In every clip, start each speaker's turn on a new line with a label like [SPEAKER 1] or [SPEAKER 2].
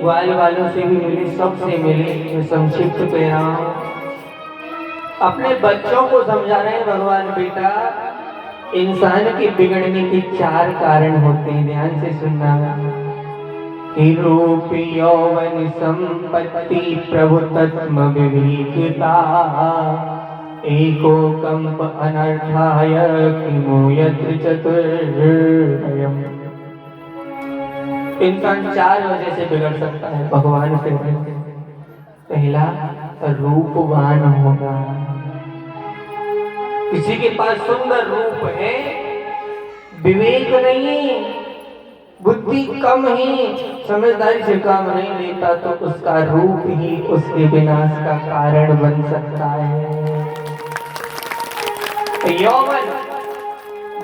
[SPEAKER 1] ग्वाल वालों से भी मिले, सबसे मिले। मैं संक्षिप्त कह रहा हूं, अपने बच्चों को समझा रहे हैं भगवान, बेटा इंसान के बिगड़ने के 4 कारण होते हैं, ध्यान से सुनना। कि रूप यौवन संपत्ति प्रभु तत्म विवेकता, एको कंप अनर्थाय किमो यत्र चतुर्भयम्। इंसान 4 वजह से बिगड़ सकता है भगवान से। पहला, रूपवान होगा। किसी के पास सुंदर रूप है, विवेक नहीं, बुद्धि कम ही, समझदारी से काम नहीं लेता, तो उसका रूप ही उसके विनाश का कारण बन सकता है। यौवन।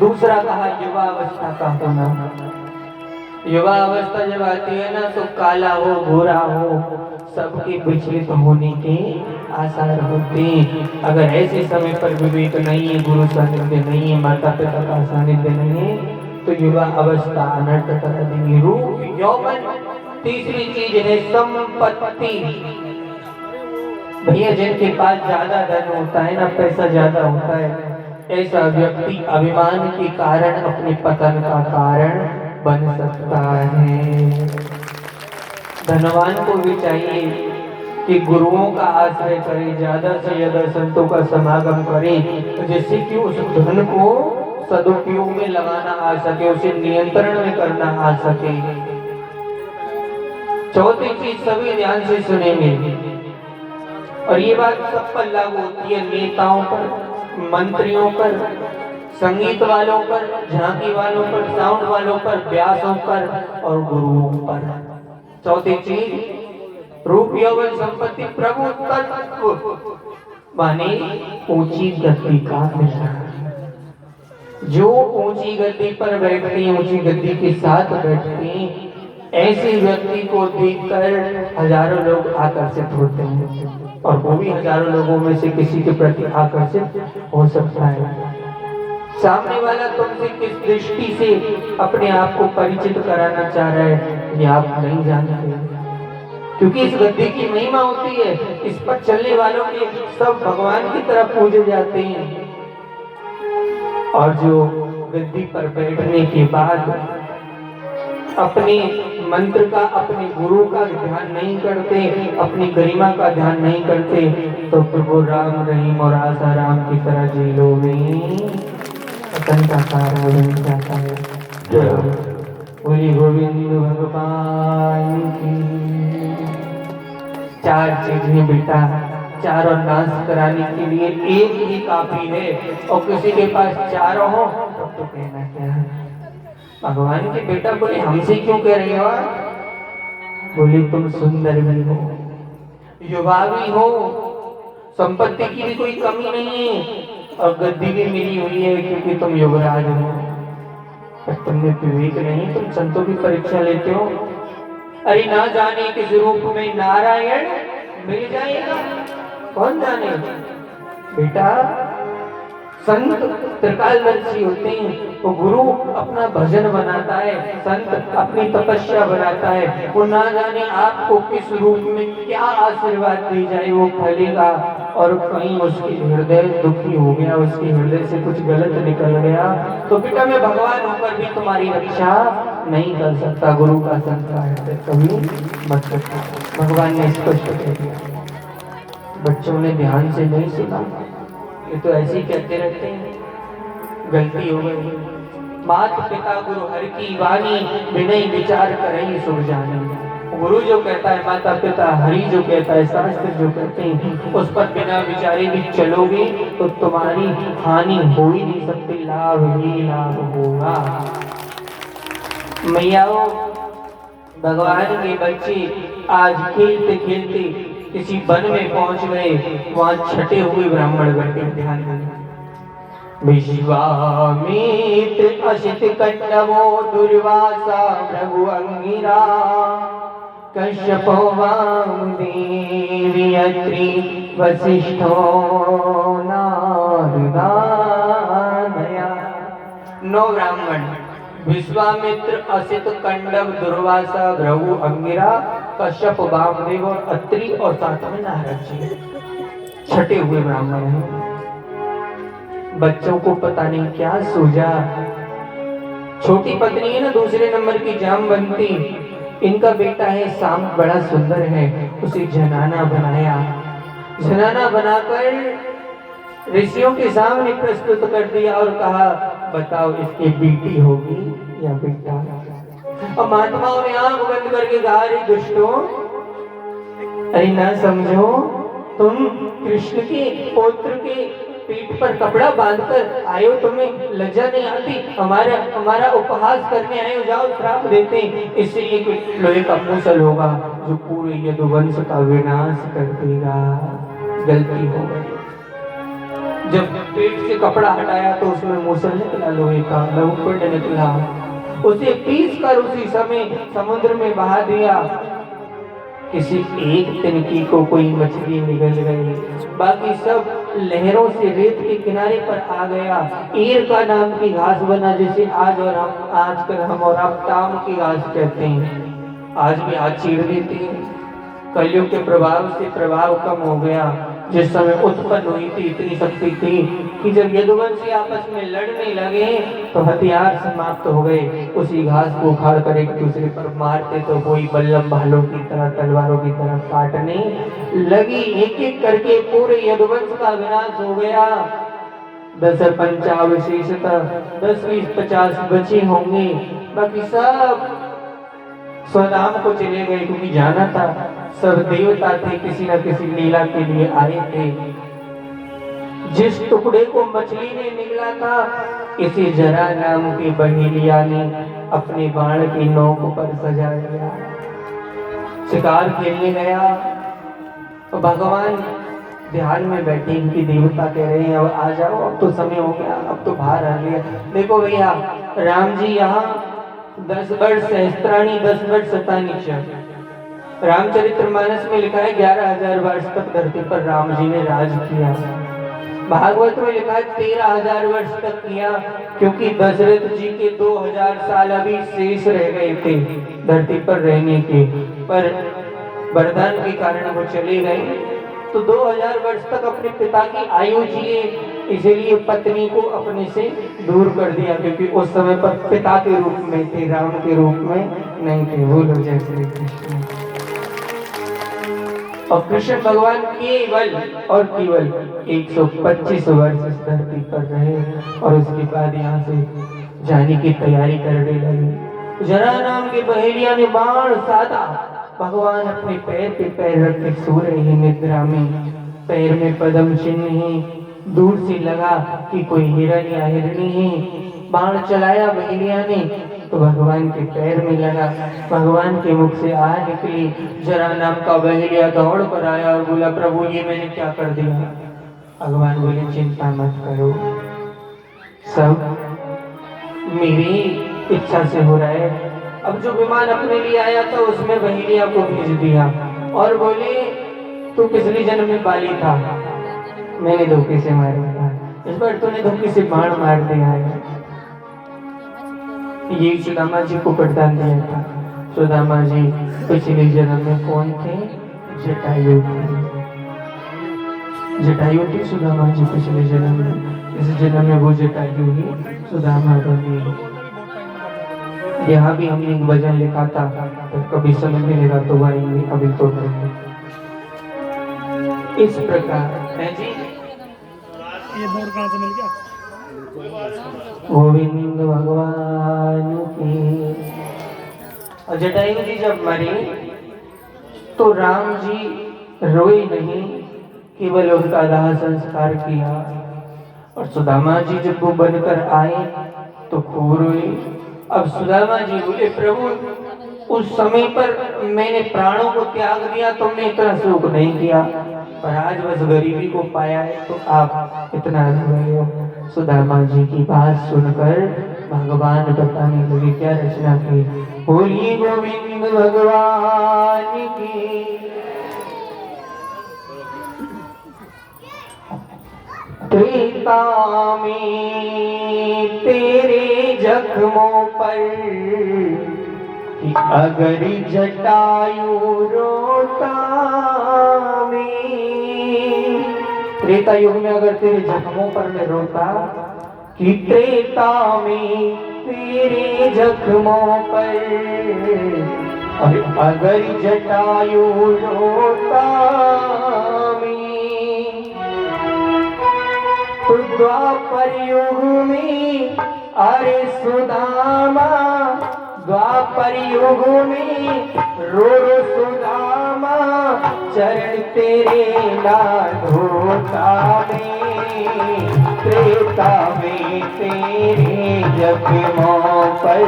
[SPEAKER 1] दूसरा कहा युवावस्था का होना। युवा अवस्था जब आती है ना, तो काला हो गोरा हो सबके विचलित होने के आसार होते हैं। अगर ऐसे समय पर विवेक नहीं है, गुरु सानिध्य नहीं है, माता पिता का सानिध्य नहीं है, तो युवा अवस्था अनर्थ कर देंगे। रूप यौवन। तीसरी चीज है संपत्ति। भैया जिनके पास ज्यादा धन होता है ना, पैसा ज्यादा होता है, ऐसा व्यक्ति अभिमान के कारण अपने पतन का कारण बन सकता है। धनवान को भी चाहिए कि गुरुओं का आश्रय करे, ज्यादा से ज्यादा संतों का समागम करे, जिससे कि उस धन को सदुपयोग में लगाना आ सके, उसे नियंत्रण में करना आ सके। चौथी चीज सभी ध्यान से सुनेंगे, और ये बात सब पर लागू होती है, नेताओं पर, मंत्रियों पर, संगीत वालों पर, झांकी वालों पर, साउंड वालों पर, व्यासों पर और गुरुओं पर। चौथी चीज रूप यौवन संपत्ति प्रभु तत्व, माने ऊंची गद्दी का मिलना। जो ऊंची गद्दी पर बैठते हैं, ऊंची गद्दी के साथ बैठते हैं, ऐसे व्यक्ति को देखकर हजारों लोग आकर्षित होते हैं, और वो भी हजारों लोगों में से किसी के प्रति आकर्षित हो सकता है। सामने वाला तुमसे किस दृष्टि से अपने आप को परिचित कराना चाह रहा है, ये आप नहीं जानते, क्योंकि इस गद्दी की महिमा होती है। इस पर चलने वालों के सब भगवान की तरफ पूजे जाते हैं, और जो गद्दी पर बैठने के बाद अपने मंत्र का, अपने गुरु का ध्यान नहीं करते, अपनी गरिमा का ध्यान नहीं करते, तो प्रभु राम रहीम और आसा राम की तरह जेलों में पतन का कारण बन जाता है। बोली गोविंद भगवान की। 4 चीजें बेटा, चारों नाश कराने के लिए एक ही काफी है, और किसी के पास चारों हो तब तो कहना क्या है। भगवान के बेटा बोले हमसे क्यों कह रही हो? बोले तुम सुंदर भी हो, युवा भी हो, संपत्ति की भी कोई कमी नहीं है, और गद्दी भी मिली हुई है क्योंकि तुम युवराज हो। पर तुमने विवेक नहीं, तुम संतों की परीक्षा लेते हो। अरे ना जाने किस रूप में नारायण मिल जाएगा, कौन जाने। बेटा संत त्रिकालदर्शी होते हैं, वो गुरु अपना भजन बनाता है, संत अपनी तपस्या बनाता है, वो ना जाने आपको किस रूप में क्या आशीर्वाद दी जाए वो फलेगा, और कहीं उसकी हृदय दुखी हो गया, उसके हृदय से कुछ गलत निकल गया, तो बेटा मैं भगवान होकर भी तुम्हारी रक्षा नहीं कर सकता। गुरु का संत का हृदय कभी मत सकता, भगवान ने स्पष्ट कह दिया। बच्चों ने ध्यान से नहीं सुना, ये तो ऐसे ही कहते रहते हैं, गलती हो गई। माता पिता गुरु हर की वाणी, विनय विचार करें सुख जाने। गुरु जो कहता है, माता पिता, हरि जो कहता है, शास्त्र जो कहते हैं, उस पर बिना विचारे भी चलोगे तो तुम्हारी हानि हो ही नहीं सकती, लाभ ही लाभ होगा। मैयाओ, भगवान के बच्चे आज खेलते खेलते किसी वन में पहुंच गए, वहां छटे हुए ब्राह्मण बैठे, ध्यान देना। विश्वामित्र असित कण्डवो दुर्वासा भृगु अंगिरा, कश्यपो वामदेवी अत्रि वसिष्ठो नारदा। 9 ब्राह्मण, विश्वामित्र, असित, कण्डव, दुर्वासा, भृगु, अंगिरा कश्यप, वामदेव और अत्रि और साथ में नारद जी, छठे हुए ब्राह्मण हैं। बच्चों को पता नहीं क्या सूझा, छोटी पत्नी है ना दूसरे नंबर की जामवंती, इनका बेटा है शाम बड़ा सुंदर है, उसे जनाना बनाया। जनाना बनाकर ऋषियों के सामने प्रस्तुत कर दिया और कहा बताओ इसकी बेटी होगी या बेटा। और महात्माओं ने आंख बंद करके कहा अरे दुष्टों, अरे ना समझो, तुम कृष्ण के पौत्र के पीठ पर कपड़ा बांधकर आयो, तुम्हें लज्जा नहीं आती? हमारा उपहास करने आए हो, जाओ श्राप देते हैं। इससे एक लोहे का मूसल होगा जो पूरे यदुवंश का विनाश कर देगा। गलती हो गई। जब पेट से कपड़ा हटाया तो उसमें मूसल निकला, लोहे का लघुपिंड निकला, उसे पीस कर उसी समय समुद्र में बहा दिया। किसी एक तिनकी को कोई मछली निगल गई, बाकी सब लहरों से रेत के किनारे पर आ गया। ईर का नाम की घास बना, जिसे आजकल हम और आप ताम की घास कहते हैं। आज भी आज चीड़ देती है। कलयुग के प्रभाव से प्रभाव कम हो गया। जिस समय उत्पन्न हुई थी इतनी शक्ति थी कि जब यदुवंशी आपस में लड़ने लगे तो हथियार समाप्त हो गए। उसी घास को उखाड़ कर एक दूसरे पर मारते तो कोई बल्लम भालों की तरह, तलवारों की तरह काटने लगी। एक एक करके पूरे यदुवंश का विनाश हो गया। 10 पंचावशेषतः 10-20-50 बचे होंगे, बाकी सब स्वधाम को चले गए, क्योंकि जाना था सब देवता थे, किसी न किसी लीला के लिए आए थे। जिस टुकड़े को मछली ने निगला था, इसी जरा नाम की बहेलिया ने अपने बाण की नोक पर सजा लिया। शिकार खेलने गया तो भगवान ध्यान में बैठे, इनकी देवता कह रहे हैं अब आ जाओ, अब तो समय हो गया, अब तो बाहर आ गया। देखो भैया, राम जी यहाँ 10 वर्ष सहस्त्राणी 10 वर्ष शतानी च। रामचरितमानस में लिखा है 11,000 वर्ष तक धरती पर राम जी ने राज किया। भागवत में लिखा है 13,000 वर्ष तक किया, क्योंकि दशरथ जी के 2,000 साल अभी शेष रह गए थे धरती पर रहने के, पर वरदान के कारण वो चले गए। तो 2,000 वर्ष तक अपने पिता की आयु जिए, इसलिए पत्नी को अपने से दूर कर दिया, क्योंकि उस समय पर पिता के रूप में थे, राम के रूप में नहीं थे। बोलो जय श्री कृष्ण। और कृष्ण भगवान केवल और केवल 125 वर्ष इस धरती पर रहे और उसके बाद यहाँ से जाने की तैयारी करने लगे। जरा नाम के बहेलिया ने बाण साधा। भगवान अपने पैर पे पैर रख के सो रहे हैं निद्रा में, पैर में पद्म चिन्ह है। दूर से लगा कि कोई हिरण या हिरणी है। बाण चलाया बहेलिया ने तो भगवान के पैर में लगा, भगवान के मुख से आ निकली। जरा नाम का बहेलिया दौड़ कर आया और बोला प्रभु ये मैंने क्या कर दिया? भगवान बोले चिंता मत करो, सब मेरी इच्छा से हो रहा है। अब जो विमान अपने लिए आया था उसमें बहेलिया को भेज दिया और बोले तू पिछले जन्म में बाली था, मैंने धोखे से मारा था, इस बार तूने धोखे से बाण मार दिया है। ये सुदामा जी को वरदान दिया था। सुदामा जी पिछले जन्म में कौन थे? जटायु थे। जटायु थे सुदामा जी पिछले जन्म में, इस जन्म में वो जटायु ही सुदामा बने। यहाँ भी हमने एक भजन लिखा था, तो कभी समझ में लेगा तो गाएंगे, कभी तो नहीं। इस प्रकार है जी।
[SPEAKER 2] ये बोर्ड कहाँ से मिल गया?
[SPEAKER 1] गोविंद भगवान की। और जटायु जी जब मरे तो राम जी रोए नहीं, केवल उनका दाह संस्कार किया। और सुदामा जी जब वो बनकर आए तो खूब रोए। अब सुदामा जी बोले प्रभु उस समय पर मैंने प्राणों को त्याग दिया, तुमने इतना शोक नहीं किया, पर आज बस गरीबी को पाया है तो आप इतना रो रहे हो। सुदामा जी की बात सुनकर भगवान बताने लगे क्या रचना की। बोलिए गोविंद भगवान की। त्रेता में तेरे जख्मों पर कि अगर जटायु रोता में, त्रेता युग में अगर तेरे जख्मों पर मैं रोता, कि त्रेता में तेरे जख्मों पर, और अगर जटायु रोता में, तो द्वापर युग में अरे सुदामा, द्वापर युग में रो सुदामा, चरण तेरे ना धोता में, त्रेता में तेरे जख्मों पर,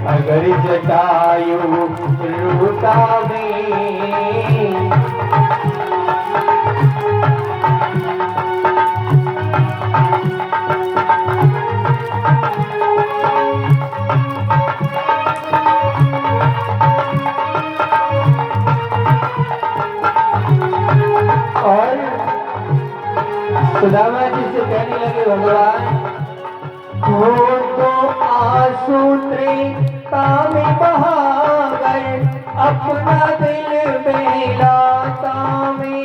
[SPEAKER 1] अगर जटायु रोता में। और सुदामा जी से कहने लगे, भगवान हो तो आंसू त्रेता में बहाकर, अपना दिल बहलाता में,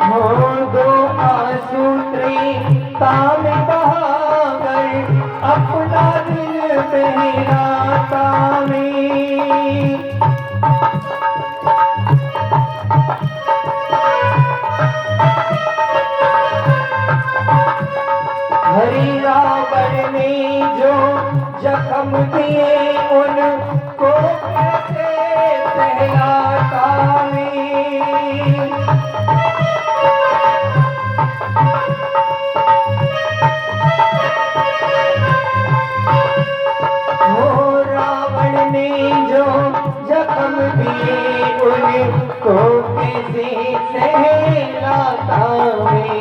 [SPEAKER 1] हो दो आंसू त्रेता में बहाकर, अपना दिल बहलाता में। हरि रावण ने जो जख्म दिए, उनको कैसे सहलाता में, हो रावण ने जो जख्म दिए, उनको कैसे सहलाता में।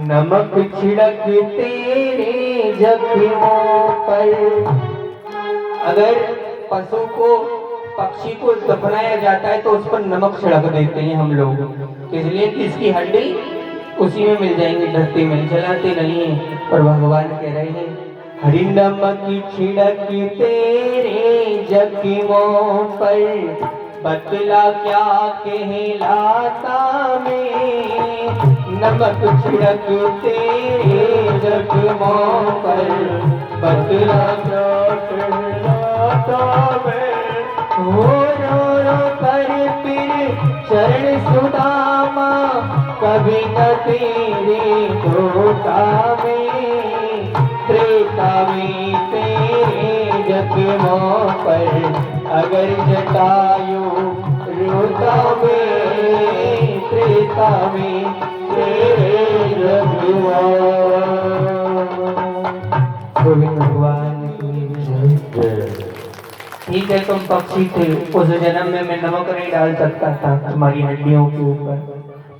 [SPEAKER 1] नमक छिड़क तेरे जख्मों पर, अगर पशु को, पक्षी को दफनाया जाता है तो उस पर नमक छिड़क देते हैं हम लोग, इसलिए कि इसकी हड्डी उसी में मिल जाएंगी, धरती में जलाते नहीं है। और भगवान कह रहे हैं, हरि नमक छिड़क तेरे जख्मों पर, बतला क्या कहलाता में, नमक छिड़क तेरे जख्मों पर, बतला क्या कहलाता में। हो रो कर फिर चरण सुदामा, कभी न तेरे धोता में, त्रेता में तेरे जख्मों पर, अगर जटायु रोता में, त्रेता में तेरे जख्मों। गोविंद भगवान की जय। ठीक है, तुम पक्षी थे, उस जन्म में मैं नमक नहीं डाल सकता था तुम्हारी हड्डियों के ऊपर,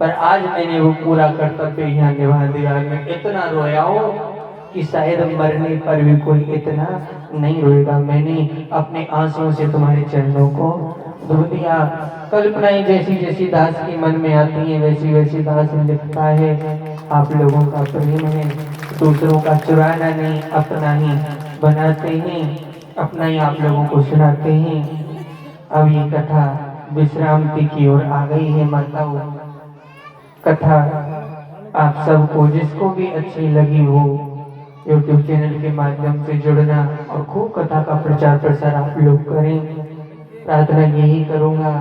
[SPEAKER 1] पर आज मैंने वो पूरा कर्तव्य यहाँ निभा दिया। मैं इतना रोया हूँ कि शायद मरने पर भी कोई इतना नहीं रोएगा। मैंने अपने आंसुओं से तुम्हारे चरणों को धो दिया। कल्पनाएं जैसी जैसी दास के मन में आती हैं, वैसी वैसी दास लिखता है। आप लोगों का प्रेम है, दूसरों का चुराना नहीं, अपना ही बनाते हैं, अपना ही आप लोगों को सुनाते हैं। अब ये कथा विश्रांति की ओर आ गई है। माताओं, कथा आप सबको जिसको भी अच्छी लगी हो YouTube चैनल के माध्यम से जुड़ना और खूब कथा का प्रचार प्रसार आप लोग करें। प्रार्थना यही करूँगा।